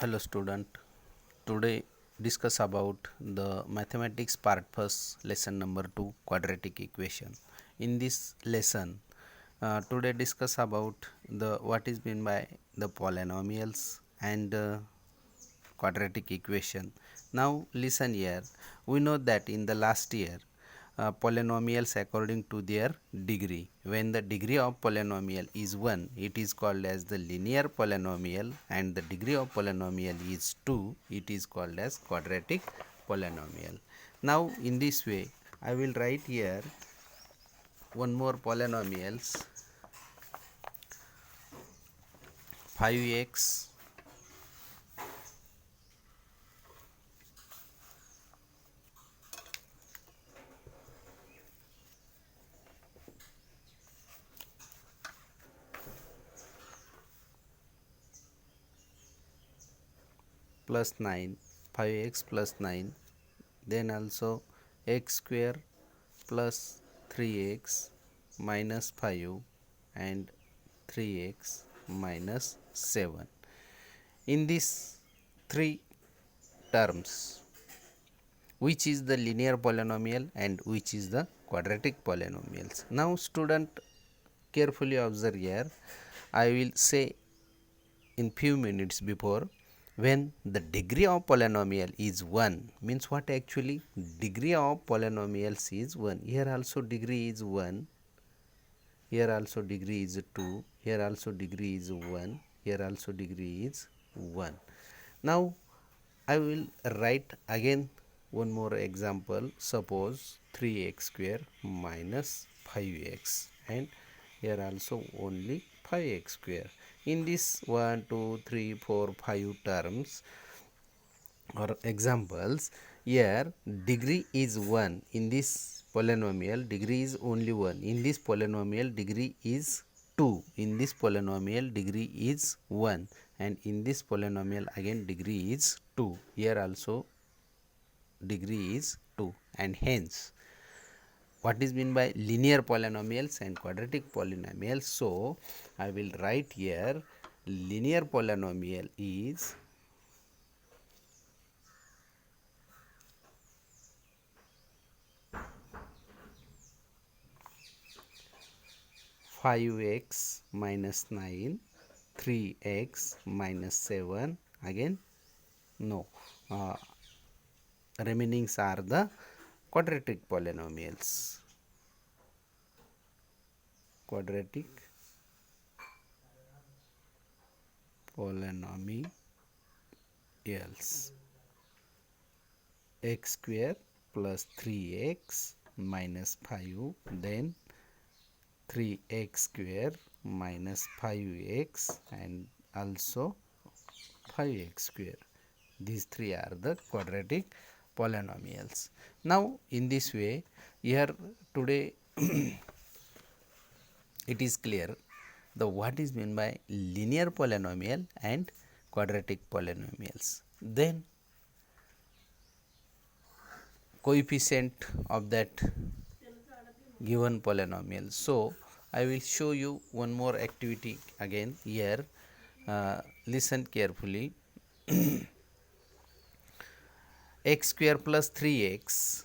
Hello student, today discuss about the mathematics part first lesson number 2 quadratic equation. In this lesson today discuss about the what is meant by the polynomials and quadratic equation. Now listen here, we know that in the last year polynomials according to their degree. When the degree of polynomial is 1, it is called as the linear polynomial, and the degree of polynomial is 2, it is called as quadratic polynomial. Now in this way I will write here one more polynomials 5x plus 9, 5x plus 9, then also x square plus 3x minus 5 and 3x minus 7. In these three terms, which is the linear polynomial and which is the quadratic polynomials? Now student, carefully observe here. I will say in few minutes before, when the degree of polynomial is 1, means what actually? Degree of polynomials is 1. Here also degree is 1, here also degree is 2, here also degree is 1, here also degree is 1. Now I will write again one more example. Suppose 3x square minus 5x, and here also only 5x square. In this 1, 2, 3, 4, 5 terms or examples, here degree is 1. In this polynomial degree is only 1. In this polynomial degree is 2. In this polynomial degree is 1, and in this polynomial again degree is 2. Here also degree is 2, and hence what is meant by linear polynomials and quadratic polynomials? So I will write here linear polynomial is 5x minus 9, 3x minus 7, again no, remainings are the quadratic polynomials. Quadratic polynomials, x square plus 3x minus 5, then 3x square minus 5x and also 5x square. These three are the quadratic polynomials. Now in this way, here today it is clear the what is meant by linear polynomial and quadratic polynomials. Then coefficient of that given polynomial. So I will show you one more activity again here. Listen carefully. X square plus 3x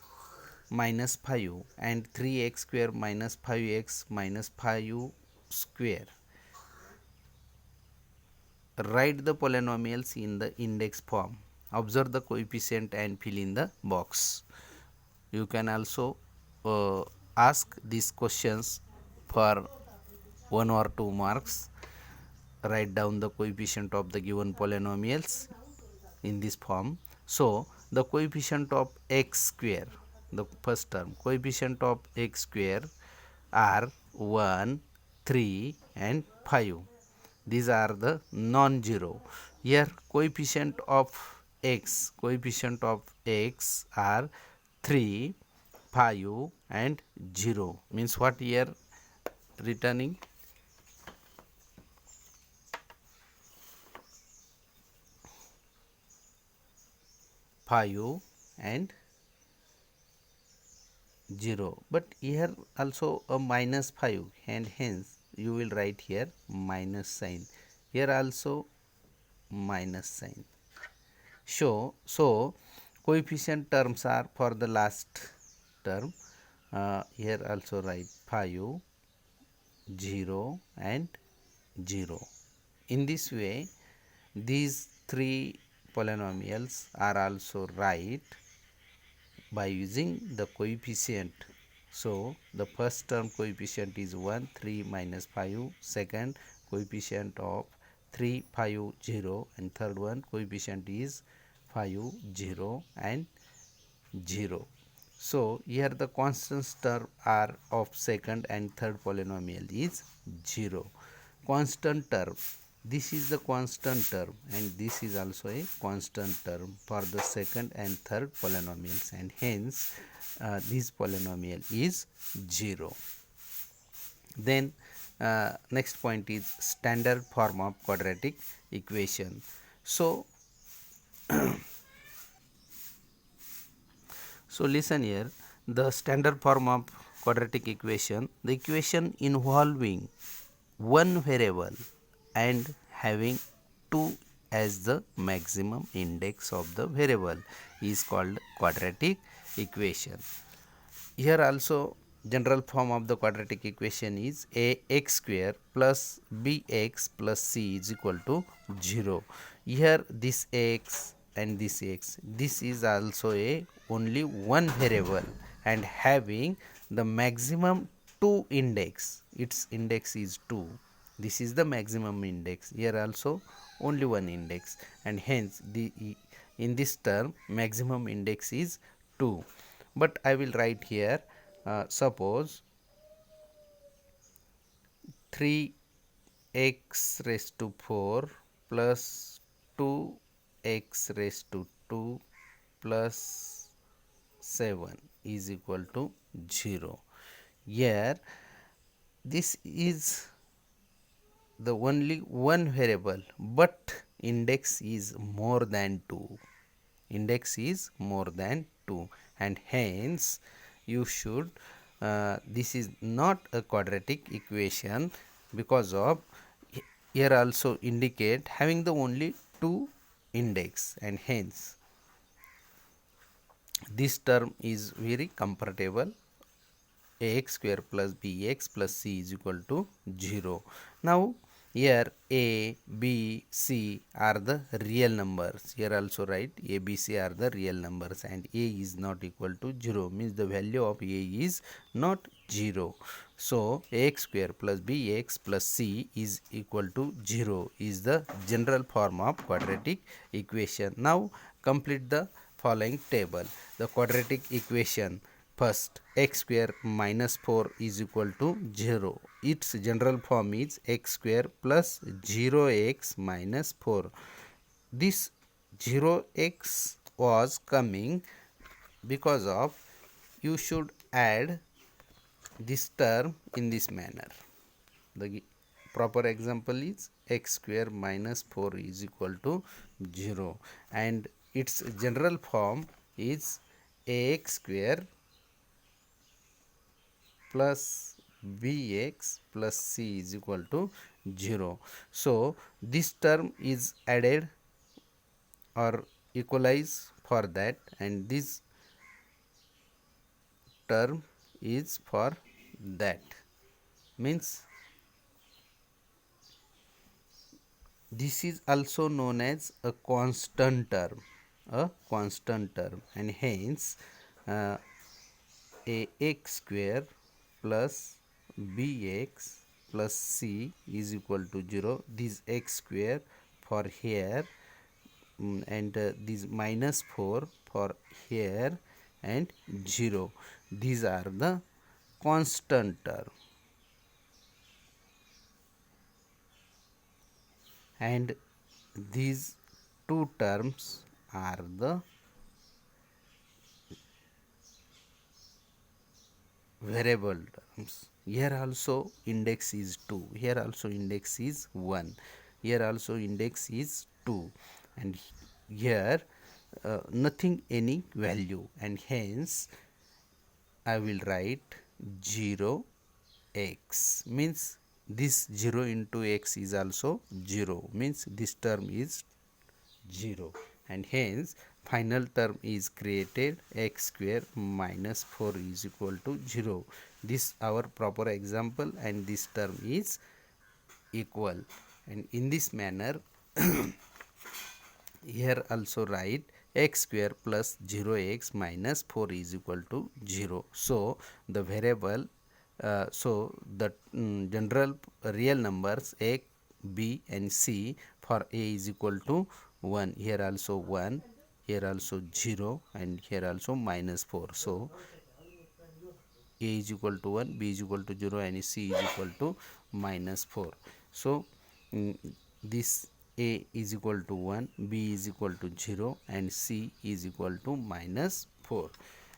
minus 5 and 3x square minus 5x minus 5 square. Write the polynomials in the index form. Observe the coefficient and fill in the box. You can also ask these questions for 1 or 2 marks. Write down the coefficient of the given polynomials in this form. So the coefficient of x square, the first term, coefficient of x square are 1, 3 and 5. These are the non-zero. Here coefficient of x are 3, 5 and 0. Means what here returning? 5 and 0, but here also a minus 5, and hence you will write here minus sign. Here also minus sign. So coefficient terms are for the last term. Here also write 5, 0 and 0. In this way, these three polynomials are also right by using the coefficient. So the first term coefficient is 1, 3 minus 5, second coefficient of 3, 5, 0, and third one coefficient is 5, 0 and 0. So here the constant term are of second and third polynomial is 0. Constant term, this is the constant term and this is also a constant term for the second and third polynomials, and hence this polynomial is 0. Then next point is standard form of quadratic equation. So listen here, the standard form of quadratic equation, the equation involving one variable and having 2 as the maximum index of the variable is called quadratic equation. Here also general form of the quadratic equation is ax square plus bx plus c is equal to 0. Here this x and this x, this is also a only one variable and having the maximum 2 index, its index is 2. This is the maximum index. Here also only one index, and hence the in this term maximum index is 2. But I will write here, suppose 3x raised to 4 plus 2x raised to 2 plus 7 is equal to 0. Here this is the only one variable, but index is more than 2. Index is more than 2, and hence you should this is not a quadratic equation, because of here also indicate having the only 2 index, and hence this term is very comfortable. Ax square plus bx plus c is equal to 0. Now here a, b, c are the real numbers. Here also write a, b, c are the real numbers, and a is not equal to 0, means the value of a is not 0. So ax square plus bx plus c is equal to 0 is the general form of quadratic equation. Now complete the following table. The quadratic equation: first, x square minus 4 is equal to 0. Its general form is x square plus 0x minus 4. This 0x was coming because of you should add this term in this manner. The proper example is x square minus 4 is equal to 0, and its general form is ax square plus bx plus c is equal to 0. So this term is added or equalize for that, and this term is for that, means this is also known as a constant term, and hence ax square plus bx plus c is equal to 0. This x square for here, and this minus 4 for here, and 0. These are the constant term, and these two terms are the variable terms. Here also index is 2, here also index is 1, here also index is 2, and here nothing any value, and hence I will write 0 x, means this 0 into x is also 0, means this term is 0. and hence final term is created, x square minus 4 is equal to 0. This our proper example, and this term is equal. And in this manner here also write x square plus 0x minus 4 is equal to 0. So the variable the general real numbers a, b and c for a is equal to 1, here also 1, here also 0, and here also minus 4. So a is equal to 1, b is equal to 0, and c is equal to minus 4. So this a is equal to 1, b is equal to 0, and c is equal to minus 4.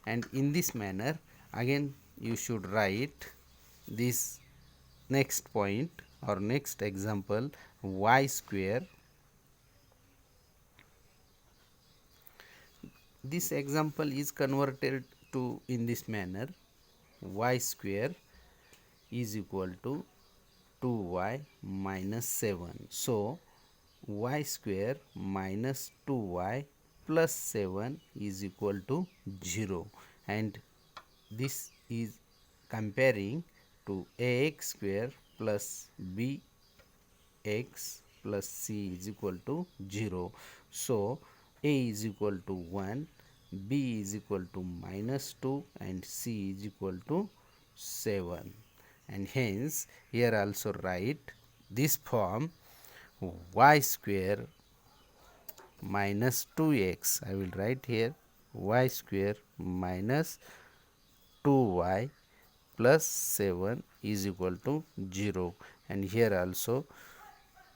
And in this manner again you should write this next point or next example, y square. This example is converted to in this manner, y square is equal to 2y minus 7. So y square minus 2y plus 7 is equal to 0, and this is comparing to ax square plus bx plus c is equal to 0. So a is equal to 1, b is equal to minus 2, and c is equal to 7. And hence here also write this form, y square minus 2x. I will write here y square minus 2y plus 7 is equal to 0. And here also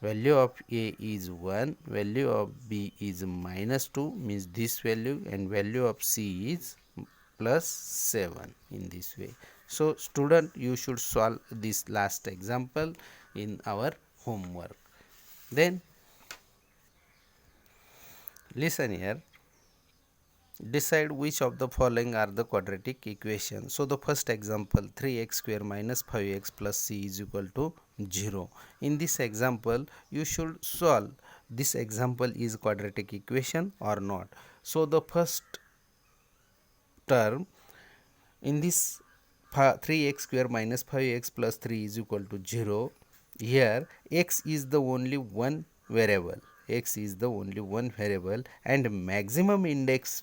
value of a is 1, value of b is minus 2, means this value, and value of c is plus 7 in this way. So student, you should solve this last example in our homework. Then listen here, decide which of the following are the quadratic equation. So the first example, 3x square minus 5x plus c is equal to 0. In this example you should solve this example is quadratic equation or not. So the first term in this 3x square minus 5x plus 3 is equal to 0, here x is the only one variable, x is the only one variable, and maximum index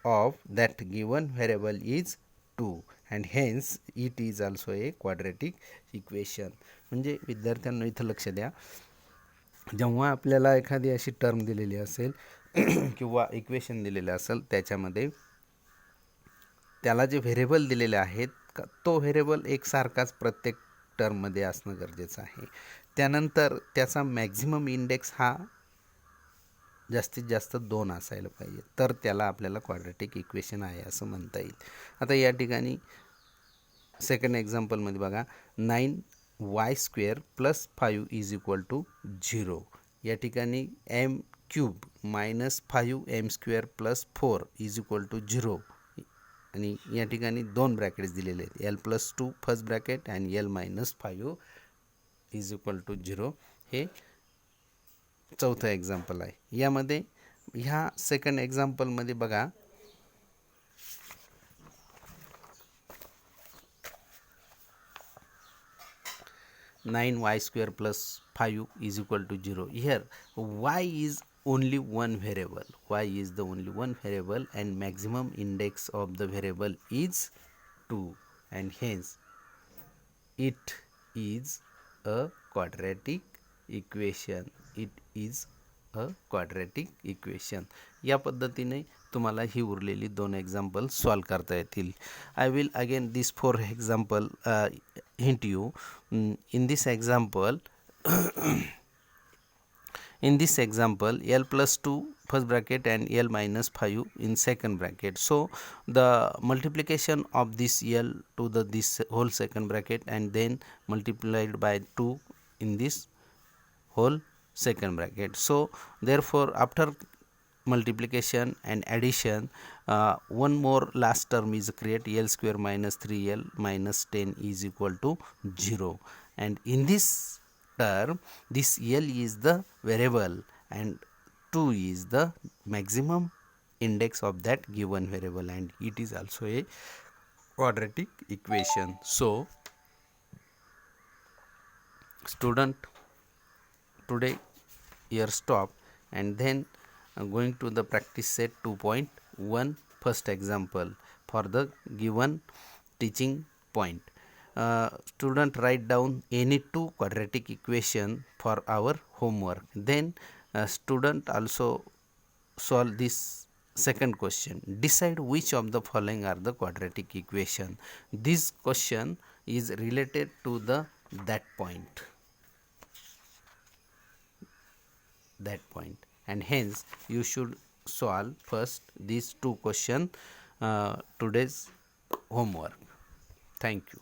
of that given variable is 2, and hence it is also a quadratic equation. म्हणजे विद्यार्थ्यांनो इथं लक्ष द्या, जेव्हा आपल्याला एखादी अशी term दिलेली असेल किंवा इक्वेशन दिलेलं असेल, त्याच्यामध्ये त्याला जे व्हेरिएबल दिलेले आहेत तो व्हेरिएबल एकसारखाच प्रत्येक टर्ममध्ये असणं गरजेचं आहे. त्यानंतर त्याचा मॅक्झिमम इंडेक्स हा जास्तीत जास्त 2 असायला पाहिजे, तर त्याला आपल्याला क्वाड्रॅटिक इक्वेशन आहे असं म्हणता येईल. आता या ठिकाणी सेकंड एक्झाम्पलमध्ये बघा, 9y square plus 5 is equal to 0. या ठिकाणी m cube minus 5m square plus 4 is equal to 0, आणि या ठिकाणी 2 ब्रॅकेट्स दिलेले आहेत, l प्लस 2 फर्स्ट ब्रॅकेट आणि l minus 5 is equal to 0. हे चौथं एक्झाम्पल आहे. यामध्ये ह्या सेकंड एक्झाम्पलमध्ये बघा, 9y square plus 5 is equal to 0. Here y is only one variable, y is the only one variable, and maximum index of the variable is 2, and hence it is a quadratic equation. It is a quadratic equation. या पद्धतीने तुम्हाला ही उरलेली 2 example solve करता येतील. I will again this 4 example hint you. In this example l plus 2 first bracket and l minus 5 in second bracket. So the multiplication of this l to this whole second bracket and then multiplied by 2 in this whole second bracket. So therefore after multiplication and addition, one more last term is create, l square minus 3l minus 10 is equal to 0, and in this term this l is the variable and 2 is the maximum index of that given variable, and it is also a quadratic equation. So student, today here stop, and then going to the practice set 2.1 first example for the given teaching point. Student, write down any two quadratic equation for our homework. Then student also solve this second question. Decide which of the following are the quadratic equation. This question is related to the that point, and hence you should solve first these two question today's homework. Thank you.